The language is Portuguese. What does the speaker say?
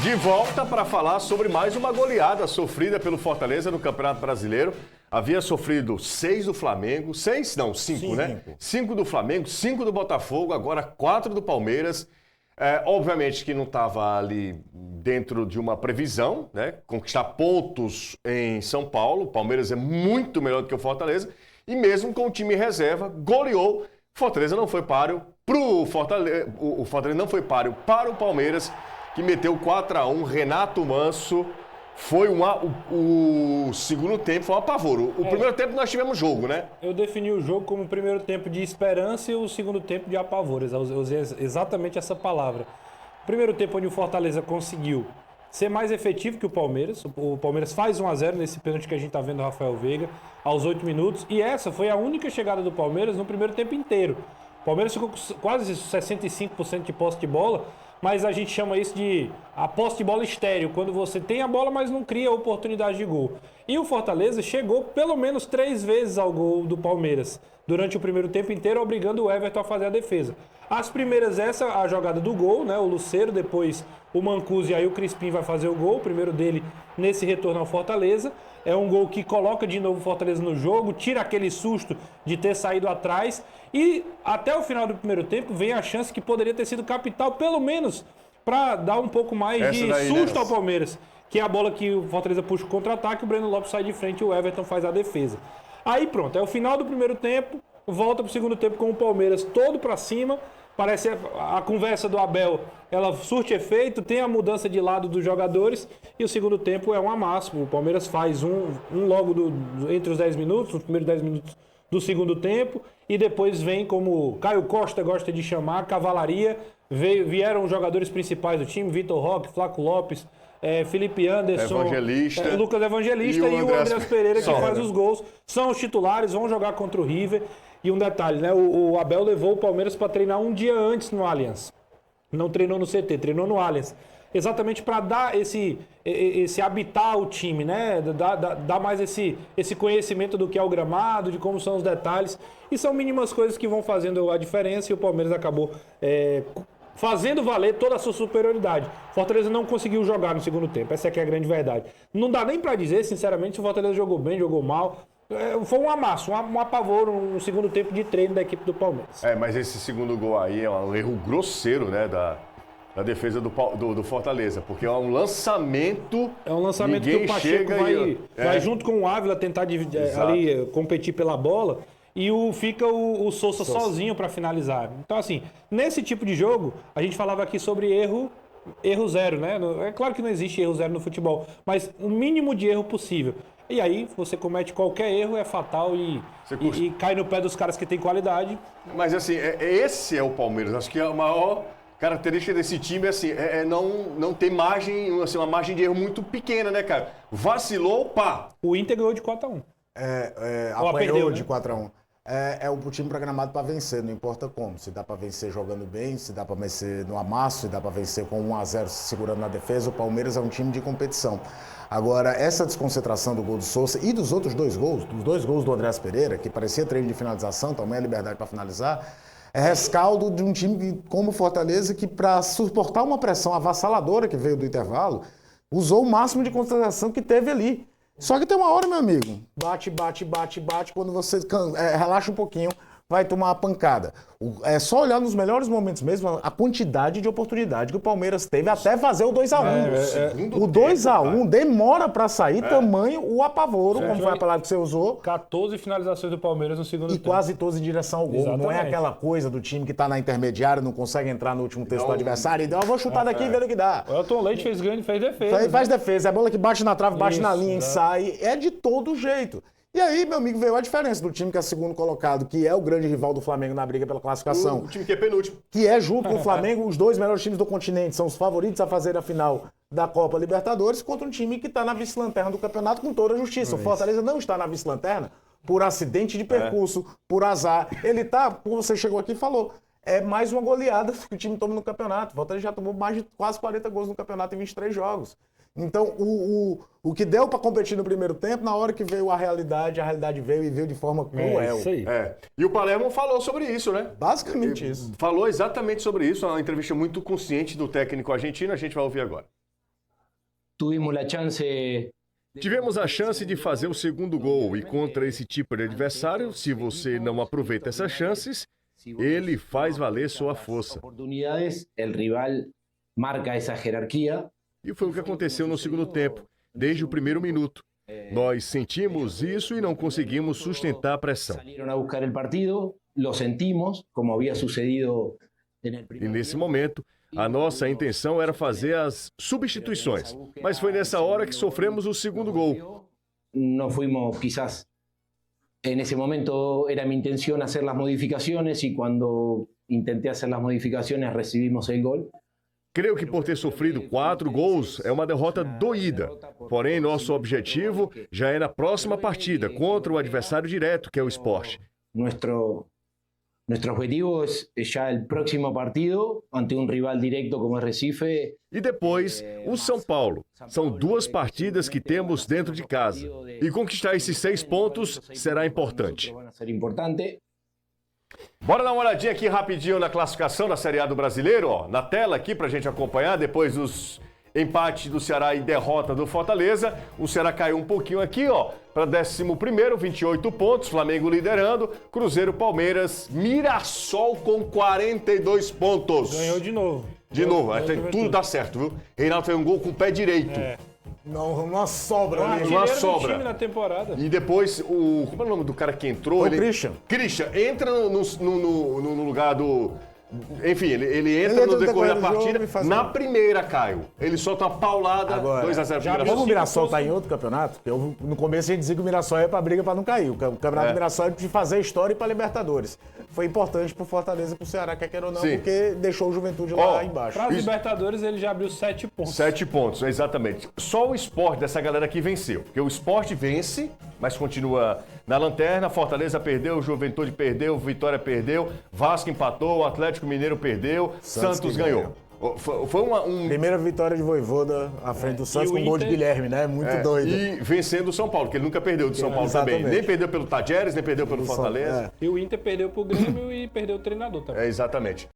De volta para falar sobre mais uma goleada sofrida pelo Fortaleza no Campeonato Brasileiro. Havia sofrido 6 do Flamengo, 6 não, 5, né? 5 do Flamengo, 5 do Botafogo, agora 4 do Palmeiras. Obviamente que não estava ali dentro de uma previsão, né? Conquistar pontos em São Paulo. O Palmeiras é muito melhor do que o Fortaleza. E mesmo com o time reserva, goleou. Fortaleza não foi páreo pro Fortaleza. O Fortaleza não foi páreo para o Palmeiras, que meteu 4-1. Renato Manso foi o segundo tempo foi um apavoro. O primeiro tempo nós tivemos jogo, né? Eu defini o jogo como o primeiro tempo de esperança e o segundo tempo de apavoro. Eu usei exatamente essa palavra. O primeiro tempo onde o Fortaleza conseguiu ser mais efetivo que o Palmeiras. O Palmeiras faz 1-0 nesse pênalti que a gente está vendo o Rafael Veiga aos 8 minutos. E essa foi a única chegada do Palmeiras no primeiro tempo inteiro. O Palmeiras ficou com quase 65% de posse de bola, mas a gente chama isso de a posse de bola estéril, quando você tem a bola, mas não cria oportunidade de gol. E o Fortaleza chegou pelo menos 3 vezes ao gol do Palmeiras durante o primeiro tempo inteiro, obrigando o Everton a fazer a defesa. As primeiras, a jogada do gol, né? O Lucero, depois o Mancuso e aí o Crispim vai fazer o gol, o primeiro dele nesse retorno ao Fortaleza. É um gol que coloca de novo o Fortaleza no jogo, tira aquele susto de ter saído atrás. E até o final do primeiro tempo vem a chance que poderia ter sido capital, pelo menos para dar um pouco mais de susto ao Palmeiras. Que é a bola que o Fortaleza puxa o contra-ataque, o Breno Lopes sai de frente e o Everton faz a defesa. Aí pronto, é o final do primeiro tempo, volta para o segundo tempo com o Palmeiras todo para cima. Parece a conversa do Abel, ela surte efeito, tem a mudança de lado dos jogadores e o segundo tempo é um amasso. O Palmeiras faz um logo entre os 10 minutos, os primeiros 10 minutos do segundo tempo, e depois vem, como Caio Costa gosta de chamar, cavalaria. Vieram os jogadores principais do time, Vitor Roque, Flaco Lopes, Felipe Anderson, Lucas Evangelista e o Andreas Pereira, que faz os gols. São os titulares, vão jogar contra o River. E um detalhe, né? O Abel levou o Palmeiras para treinar um dia antes no Allianz. Não treinou no CT, treinou no Allianz. Exatamente para dar esse habitar ao time, né? Dar mais esse conhecimento do que é o gramado, de como são os detalhes. E são mínimas coisas que vão fazendo a diferença e o Palmeiras acabou fazendo valer toda a sua superioridade. Fortaleza não conseguiu jogar no segundo tempo, essa é que é a grande verdade. Não dá nem para dizer, sinceramente, se o Fortaleza jogou bem, jogou mal. Foi um amasso, um apavoro, um segundo tempo de treino da equipe do Palmeiras. Mas esse segundo gol aí é um erro grosseiro, né, da defesa do Fortaleza, porque é um lançamento. É um lançamento que o Pacheco vai junto com o Ávila tentar ali competir pela bola e fica o Sousa sozinho para finalizar. Então, assim, nesse tipo de jogo, a gente falava aqui sobre erro zero, né? É claro que não existe erro zero no futebol, mas o mínimo de erro possível. E aí, você comete qualquer erro, é fatal e cai no pé dos caras que têm qualidade. Mas, assim, esse é o Palmeiras. Acho que a maior característica desse time não ter margem, assim, uma margem de erro muito pequena, né, cara? Vacilou, pá! O Inter ganhou de 4-1. Apanhou de 4-1. É o time programado para vencer, não importa como. Se dá para vencer jogando bem, se dá para vencer no amasso, se dá para vencer com 1-0 segurando na defesa, o Palmeiras é um time de competição. Agora, essa desconcentração do gol do Sousa e dos outros 2 gols, dos 2 gols do Andreas Pereira, que parecia treino de finalização, também a liberdade para finalizar, é rescaldo de um time como o Fortaleza que, para suportar uma pressão avassaladora que veio do intervalo, usou o máximo de concentração que teve ali. Só que tem uma hora, meu amigo, bate, quando você relaxa um pouquinho, vai tomar uma pancada. É só olhar nos melhores momentos mesmo a quantidade de oportunidade que o Palmeiras teve até fazer o 2-1. O 2-1 demora para sair, tamanho o apavoro, como foi a palavra que você usou. 14 finalizações do Palmeiras no segundo tempo. E quase todas em direção ao gol. Exatamente. Não é aquela coisa do time que está na intermediária, não consegue entrar no último terço do adversário e eu vou chutar daqui e ver o que dá. O Elton Leite fez defesa. Faz defesa. É a bola que bate na trave, bate na linha e sai. É de todo jeito. E aí, meu amigo, veio a diferença do time que é segundo colocado, que é o grande rival do Flamengo na briga pela classificação. O time que é penúltimo. Que é, junto com o Flamengo, os 2 melhores times do continente. São os favoritos a fazer a final da Copa Libertadores contra um time que está na vice-lanterna do campeonato com toda a justiça. O Fortaleza não está na vice-lanterna por acidente de percurso, por azar. Ele tá, como você chegou aqui e falou, é mais uma goleada que o time toma no campeonato. O Fortaleza já tomou mais de quase 40 gols no campeonato em 23 jogos. Então, o que deu para competir no primeiro tempo, na hora que veio a realidade veio e veio de forma cruel. Isso aí. E o Palermo falou sobre isso, né? Basicamente isso. Falou exatamente sobre isso, uma entrevista muito consciente do técnico argentino, a gente vai ouvir agora. tuvimos la chance. Tivemos a chance de fazer o segundo gol e contra esse tipo de adversário, se você não aproveita essas chances, ele faz valer sua força. Oportunidades, el rival marca essa hierarquia. E foi o que aconteceu no segundo tempo, desde o primeiro minuto. Nós sentimos isso e não conseguimos sustentar a pressão. Salieron a buscar el partido, lo sentimos, como había sucedido en el E primer nesse momento, a nossa intenção era fazer as substituições, mas foi nessa hora que sofremos o segundo gol. No fuimos, quizás en ese momento era mi intención hacer las modificaciones y cuando intenté hacer las modificaciones recibimos el gol. Creio que por ter sofrido 4 gols é uma derrota doída. Porém, nosso objetivo já é na próxima partida, contra o adversário direto, que é o Sport. Nuestro objetivo es ya el próximo partido ante un rival directo como es Recife. E depois, o São Paulo. São 2 partidas que temos dentro de casa. E conquistar esses 6 pontos será importante. Van a ser importante. Bora dar uma olhadinha aqui rapidinho na classificação da Série A do Brasileiro, ó, na tela aqui pra gente acompanhar, depois dos empates do Ceará e derrota do Fortaleza. O Ceará caiu um pouquinho aqui, ó, para 11º, 28 pontos, Flamengo liderando, Cruzeiro, Palmeiras, Mirassol com 42 pontos. Ganhou de novo. De novo, tudo dá certo, viu? Reinaldo fez um gol com o pé direito. Não, uma sobra ali. Uma sobra. Time na temporada. E depois, como é o nome do cara que entrou? O Christian. Christian, entra no lugar do... Enfim, ele entra no decorrer da partida. Na primeira, Caio, ele solta uma paulada, 2-0 pro Como o Mirassol tá em outro campeonato, no começo a gente dizia que o Mirassol ia pra briga pra não cair. O campeonato do Mirassol é de fazer história e pra Libertadores. Foi importante pro Fortaleza e pro Ceará, quer queira ou não, porque deixou o Juventude lá embaixo. Para Libertadores ele já abriu 7 pontos. 7 pontos, exatamente. Só o Sport dessa galera aqui venceu. Porque o Sport vence, mas continua na lanterna. Fortaleza perdeu, Juventude perdeu, Vitória perdeu, Vasco empatou, o Atlético Mineiro perdeu, Santos ganhou. Foi Primeira vitória de Vojvoda à frente do Santos com gol de Guilherme, né? Muito doido. E vencendo o São Paulo, porque ele nunca perdeu do São Paulo também. Nem perdeu pelo Tajeres, nem perdeu pelo Fortaleza. E o Inter perdeu pro Grêmio e perdeu o treinador também. Exatamente.